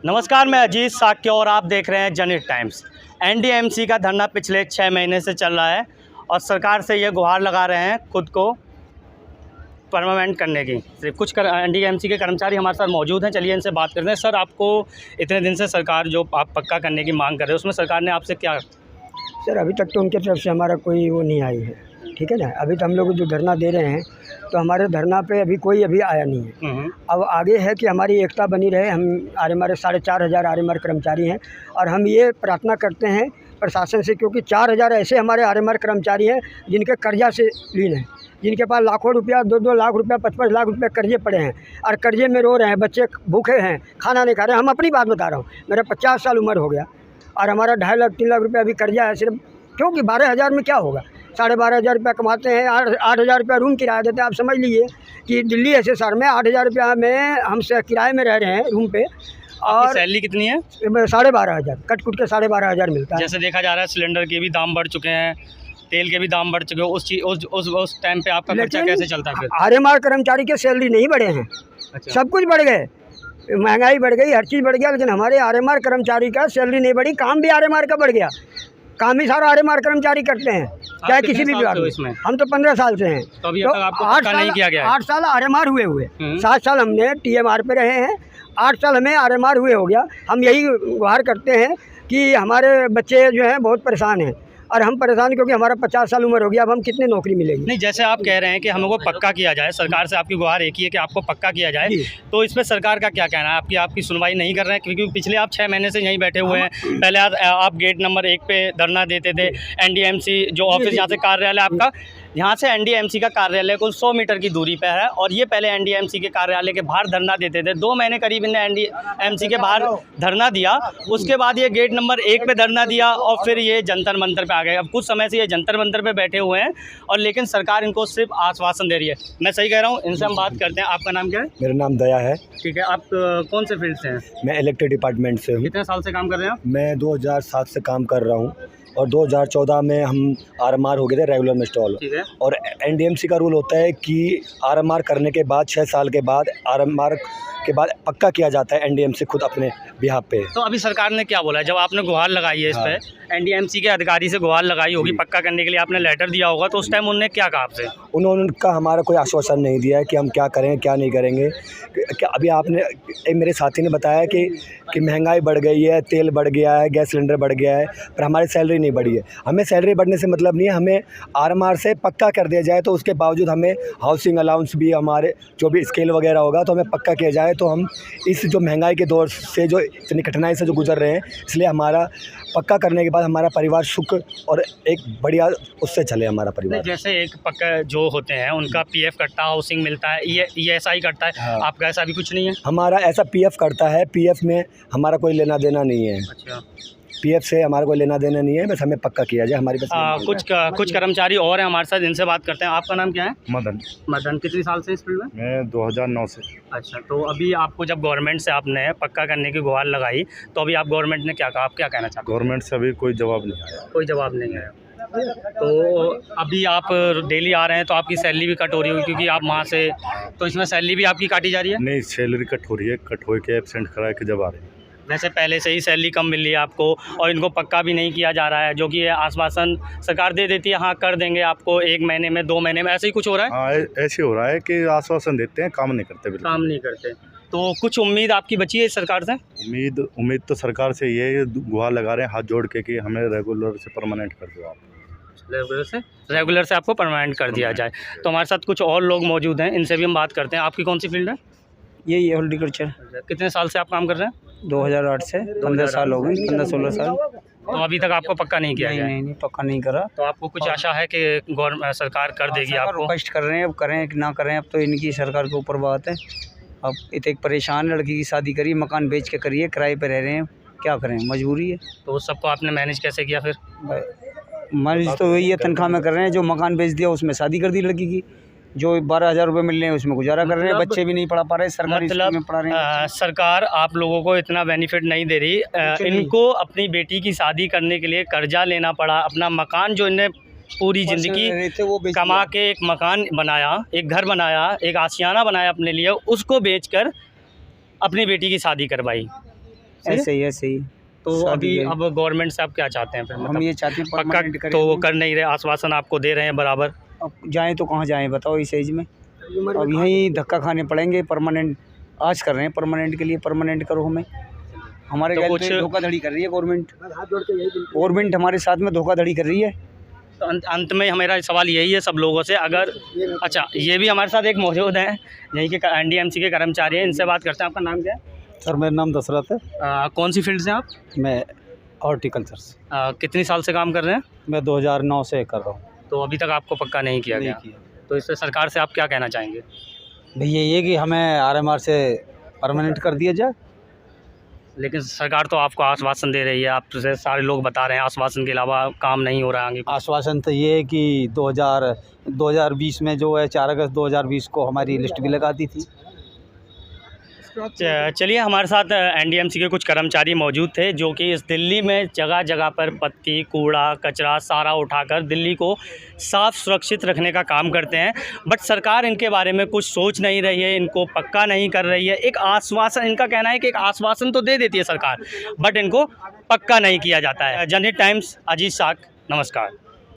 नमस्कार, मैं अजीत साक्य और आप देख रहे हैं जनहित टाइम्स। एनडीएमसी का धरना पिछले 6 महीने से चल रहा है और सरकार से ये गुहार लगा रहे हैं खुद को परमानेंट करने की। सिर्फ कुछ एनडीएमसी के कर्मचारी हमारे साथ मौजूद हैं, चलिए इनसे बात करते हैं। सर, आपको इतने दिन से सरकार जो आप पक्का करने की मांग कर रहे हैं, उसमें सरकार ने आपसे क्या? सर, अभी तक तो उनके तरफ से हमारा कोई वो नहीं आई है, ठीक है ना। अभी तो हम लोग जो धरना दे रहे हैं तो हमारे धरना पे अभी कोई आया नहीं है। अब आगे है कि हमारी एकता बनी रहे। हम हमारे 4,500 आरएमआर कर्मचारी हैं और हम ये प्रार्थना करते हैं प्रशासन से, क्योंकि 4,000 ऐसे हमारे आरएमआर कर्मचारी हैं जिनके कर्जा से लीन हैं, जिनके पास लाखों रुपया, 2-2 लाख रुपया, 55 लाख रुपये कर्जे पड़े हैं और कर्जे में रो रहे हैं। बच्चे भूखे हैं, खाना नहीं खा रहे हैं। हम अपनी बात बता रहा हूँ, मेरा 50 साल उम्र हो गया और हमारा 2.5 लाख 3 लाख रुपया अभी कर्जा है सिर्फ। क्योंकि 12,000 में क्या होगा? 12,500 रुपया कमाते हैं, 8,000 रुपया रूम किराया देते हैं। आप समझ लीजिए कि दिल्ली ऐसे शहर में 8,000 रुपया में हम किराए में रह रहे हैं रूम पे। और सैलरी कितनी है? 12,500, कट कुट के 12,500 मिलता है। जैसे देखा जा रहा है सिलेंडर के भी दाम बढ़ चुके हैं, तेल के भी दाम बढ़ चुके हैं। उस टाइम पे आपका खर्चा कैसे चलता है फिर? आरएमआर कर्मचारी के सैलरी नहीं बढ़े हैं। अच्छा। सब कुछ बढ़ गए, महंगाई बढ़ गई, हर चीज़ बढ़ गया, लेकिन हमारे आरएमआर कर्मचारी का सैलरी नहीं बढ़ी। काम भी आरएमआर का बढ़ गया। काम ही सारा आरएमआर कर्मचारी करते हैं, चाहे किसी भी विभाग में। हम तो 15 साल से हैं। तो अभी तक आपको पक्का नहीं किया गया है? 8 साल आरएमआर हुए 7 साल हमने टीएमआर पे रहे हैं, 8 साल हमें आरएमआर हुए हो गया। हम यही गुहार करते हैं कि हमारे बच्चे जो हैं बहुत परेशान हैं और हम परेशान क्योंकि हमारा 50 साल उम्र हो गया। अब हम कितने नौकरी मिलेगी? नहीं, जैसे आप कह रहे हैं कि हमको पक्का किया जाए, सरकार से आपकी गुहार एक ही है कि आपको पक्का किया जाए, तो इसमें सरकार का क्या कहना है? आपकी सुनवाई नहीं कर रहे हैं? क्योंकि पिछले आप 6 महीने से यहीं बैठे हुए हैं। पहले आप गेट नंबर 1 पे धरना देते थे। एनडीएमसी जो ऑफिस यहाँ से कार्यालय आपका, यहाँ से एनडीएमसी का कार्यालय कुल 100 मीटर की दूरी पर है और ये पहले एनडीएमसी के कार्यालय के बाहर धरना देते थे। 2 महीने करीब इन्हें एनडीएमसी के बाहर धरना दिया, उसके बाद ये गेट नंबर 1 पे धरना दिया और फिर ये जंतर मंतर पे आ गए। अब कुछ समय से ये जंतर मंतर पे बैठे हुए हैं और लेकिन सरकार इनको सिर्फ आश्वासन दे रही है। मैं सही कह रहा हूँ? इनसे हम बात करते हैं। आपका नाम क्या है? मेरा नाम दया है। ठीक है, आप कौन से फील्ड से हैं? मैं इलेक्ट्रिक डिपार्टमेंट से हूँ। कितने साल से काम कर रहे हैं आप? मैं 2007 से काम कर रहा हूँ और 2014 में हम आरएमआर हो गए थे रेगुलर में इंस्टॉल। और एनडीएमसी का रूल होता है कि आरएमआर करने के बाद 6 साल के बाद आरएमआर के बाद पक्का किया जाता है एनडीएमसी खुद अपने बिहाफ पे। तो अभी सरकार ने क्या बोला है? जब आपने गुहार लगाई है इस पे, एनडीएमसी के अधिकारी से गुहार लगाई होगी पक्का करने के लिए, आपने लेटर दिया होगा, तो उस टाइम उन्होंने क्या कहा आपसे? उनका हमारा कोई आश्वासन नहीं दिया है कि हम क्या करेंगे क्या नहीं करेंगे। क्या अभी आपने मेरे साथी ने बताया कि महंगाई बढ़ गई है, तेल बढ़ गया है, गैस सिलेंडर बढ़ गया है, पर हमारी सैलरी नहीं बढ़ी है। हमें सैलरी बढ़ने से मतलब नहीं है, हमें आरएमआर से पक्का कर दिया जाए तो उसके बावजूद हमें हाउसिंग अलाउंस भी, हमारे जो भी स्केल वगैरह होगा तो हमें पक्का किया जाए। तो हम इस जो महंगाई के दौर से, जो इतनी कठिनाई से जो गुजर रहे हैं, इसलिए हमारा पक्का करने के बाद हमारा परिवार सुख और एक बढ़िया उससे चले हमारा परिवार। जैसे एक पक्का जो होते हैं उनका पीएफ कटता है, हाउसिंग मिलता है, ये ऐसा ही करता है। हाँ। आपका ऐसा भी कुछ नहीं है? हमारा ऐसा पीएफ कटता है, पीएफ में हमारा कोई लेना देना नहीं है। अच्छा। पीएफ से हमारा कोई लेना देना नहीं है, बस हमें पक्का किया जाए। हमारी बस कुछ कर्मचारी और हैं हमारे साथ, इनसे बात करते हैं। आपका नाम क्या है? मदन। कितनी साल से इस फील्ड में? मैं 2009 से। अच्छा, तो अभी आपको जब गवर्नमेंट से आपने पक्का करने की गुहार लगाई तो अभी आप गवर्नमेंट ने क्या कहा? आप क्या कहना चाहते हैं? गवर्नमेंट से अभी कोई जवाब नहीं आया। कोई जवाब नहीं आया। तो अभी आप डेली आ रहे हैं तो आपकी सैलरी भी कट हो रही होगी क्योंकि आप वहाँ से, तो इसमें सैलरी भी आपकी काटी जा रही है? नहीं, सैलरी कट हो रही है, कट हो के एब्सेंट करा के जब आ रही है। वैसे पहले से ही सैलरी कम मिल रही है आपको और इनको पक्का भी नहीं किया जा रहा है, जो कि आश्वासन सरकार दे देती है, हाँ कर देंगे आपको 1 महीने में, 2 महीने में, ऐसे ही कुछ हो रहा है? हाँ, ऐसे हो रहा है कि आश्वासन देते हैं, काम नहीं करते। बिल्कुल काम नहीं करते। तो कुछ उम्मीद आपकी बची है सरकार से? उम्मीद तो सरकार से ये गुहार लगा रहे हैं हाथ जोड़ के कि हमें रेगुलर से परमानेंट कर दो आप। रेगुलर से आपको परमानेंट कर दिया जाए। तो हमारे साथ कुछ और लोग मौजूद हैं, इनसे भी हम बात करते हैं। आपकी कौन सी फील्ड है? यही है हॉर्टिकल्चर। कितने साल से आप काम कर रहे हैं? 2008 से 15 साल हो गए, 15-16 साल। तो अभी तक आपको पक्का नहीं किया गया? नहीं, पक्का नहीं करा। तो आपको कुछ आशा है कि गवर्नमेंट सरकार कर देगी आपको? रिक्वेस्ट कर रहे हैं, अब करें कि ना करें, अब तो इनकी सरकार के ऊपर बात है। अब इतने परेशान लड़की की शादी करिए, मकान बेच के करिए, किराए पे रह रहे हैं, क्या करें, मजबूरी है। तो उस सबको आपने मैनेज कैसे किया फिर? मैनेज तो वही है, तनख्वाह में कर रहे हैं। जो मकान बेच दिया उसमें शादी कर दी लड़की की, जो 12,000 रुपये मिल रहे हैं उसमें गुजारा कर रहे हैं। बच्चे भी नहीं पढ़ा पा रहे, सरकारी स्कूल में पढ़ा रहे हैं। सरकार आप लोगों को इतना बेनिफिट नहीं दे रही। इनको अपनी बेटी की शादी करने के लिए कर्जा लेना पड़ा, अपना मकान जो इन्हें पूरी ज़िंदगी कमा के एक मकान बनाया, एक घर बनाया, एक आशियाना बनाया अपने लिए, उसको बेचकर अपनी बेटी की शादी करवाई। ऐसे ही ऐसे ही। तो शादी अभी गई। अब गवर्नमेंट से आप क्या चाहते हैं फिर? हम मतलब ये चाहते हैं पक्का परमानेंट करें। तो वो कर नहीं रहे, आश्वासन आपको दे रहे हैं बराबर। अब जाएँ तो कहाँ जाएँ बताओ इस एज में? अब यहीं धक्का खाने पड़ेंगे। परमानेंट आज कर रहे हैं, परमानेंट के लिए परमानेंट करो हमें। हमारे तो गैल कुछ- पे धोखाधड़ी कर रही है गवर्नमेंट। गवर्नमेंट हमारे साथ में धोखाधड़ी कर रही है। तो अंत में मेरा सवाल यही है सब लोगों से, अगर अच्छा ये भी हमारे साथ एक मौजूद हैं यहीं के एनडीएमसी के कर्मचारी हैं, इनसे बात करते हैं। आपका नाम क्या है? सर मेरा नाम दशरथ है। कौन सी फील्ड से हैं आप? मैं हॉर्टिकल्चर से। कितनी साल से काम कर रहे हैं? मैं 2009 से कर रहा हूँ। तो अभी तक आपको पक्का नहीं किया गया, तो इससे सरकार से आप क्या कहना चाहेंगे? भैया ये कि हमें आरएमआर से परमानेंट कर दिया जाए। लेकिन सरकार तो आपको आश्वासन दे रही है, आपसे सारे लोग बता रहे हैं आश्वासन के अलावा काम नहीं हो रहा है आगे। आश्वासन तो ये है कि 2020 में जो है 4 अगस्त 2020 को हमारी लिस्ट भी लगा दी थी। चलिए, हमारे साथ एनडीएमसी के कुछ कर्मचारी मौजूद थे जो कि इस दिल्ली में जगह जगह पर पत्ती, कूड़ा, कचरा सारा उठाकर दिल्ली को साफ़ सुरक्षित रखने का काम करते हैं। बट सरकार इनके बारे में कुछ सोच नहीं रही है, इनको पक्का नहीं कर रही है। एक आश्वासन, इनका कहना है कि एक आश्वासन तो दे देती है सरकार, बट इनको पक्का नहीं किया जाता है। जनहित टाइम्स, अजीत साख, नमस्कार।